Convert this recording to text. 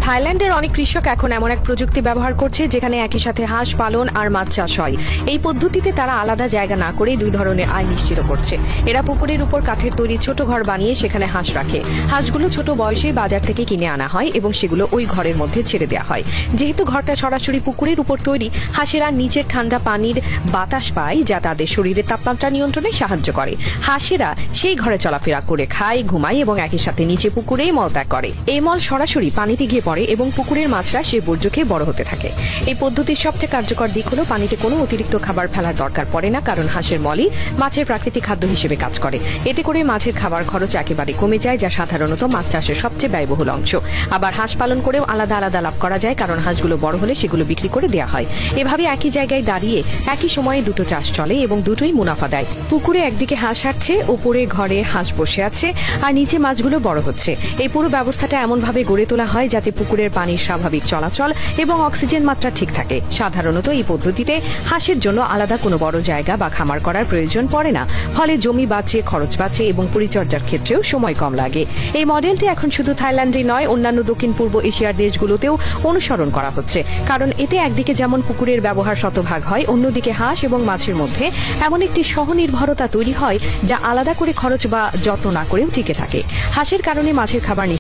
থাইল্যান্ডের অনেক কৃষক এখন এমন এক প্রযুক্তি ব্যবহার করছে যেখানে একই সাথে হাঁস পালন আর মাছ চাষ হয়। এই পদ্ধতিতে তারা আলাদা জায়গা না করে দুই ধরনের আয় নিশ্চিত করছে। এরা পুকুরের উপর কাঠের তৈরি ছোট ঘর বানিয়ে সেখানে হাঁস রাখে। হাঁসগুলো ছোট বয়সে বাজার থেকে কিনে আনা হয় এবং সেগুলো ওই ঘরের মধ্যে ছেড়ে দেওয়া হয়। যেহেতু ঘরটা সরাসরি পুকুরের উপর তৈরি, হাঁসেরা নিচের ঠান্ডা পানির বাতাস পায় যা তাদের শরীরের তাপমাত্রা নিয়ন্ত্রণে সাহায্য করে। হাঁসেরা সেই ঘরে চলাফেরা করে খায়, ঘুমায় এবং একই সাথে নিচে পুকুরেই মলত্যাগ করে। এই মল সরাসরি পানিতে গিয়ে পড়ে এবং পুকুরের মাছরা সে বর্জ্য খেয়ে বড় হতে থাকে। এই পদ্ধতির সবচেয়ে কার্যকর দিক হলো পানিতে কোনো অতিরিক্ত খাবার ফেলার দরকার পড়ে না, কারণ হাঁসের মলই মাছের প্রাকৃতিক খাদ্য হিসেবে কাজ করে। এতে করে মাছের খাবার খরচ একেবারে কমে যায়, যা সাধারণত মাছ চাষের সবচেয়ে ব্যয়বহুল অংশ। আবার হাঁস পালন করেও আলাদা আলাদা লাভ করা যায়, কারণ হাঁসগুলো বড় হলে সেগুলো বিক্রি করে দেওয়া হয়। এভাবে একই জায়গায় দাঁড়িয়ে একই সময়ে দুটো চাষ চলে এবং দুটোই মুনাফা দেয়। পুকুরে একদিকে হাঁস হাঁটছে, ওপরে ঘরে হাঁস বসে আছে, আর নিচে মাছগুলো বড় হচ্ছে। এই পুরো ব্যবস্থাটা এমনভাবে গড়ে তোলা হয় যাতে পুকুরের পানির স্বাভাবিক চলাচল এবং অক্সিজেন মাত্রা ঠিক থাকে। সাধারণত এই পদ্ধতিতে হাঁসের জন্য আলাদা কোনো বড় জায়গা বা খামার করার প্রয়োজন পড়ে না, ফলে জমি বাঁচে, খরচ বাঁচে এবং পরিচর্যার ক্ষেত্রেও সময় কম লাগে। এই মডেলটি এখন শুধু থাইল্যান্ডে নয়, অন্যান্য দক্ষিণ পূর্ব এশিয়ার দেশগুলোতেও অনুসরণ করা হচ্ছে, কারণ এতে একদিকে যেমন পুকুরের ব্যবহার শতভাগ হয়, অন্যদিকে হাঁস এবং মাছের মধ্যে এমন একটি স্বনির্ভরতা তৈরি হয় যা আলাদা করে খরচ বা যত্ন না করেও টিকে থাকে। হাঁসের কারণে মাছের খাবার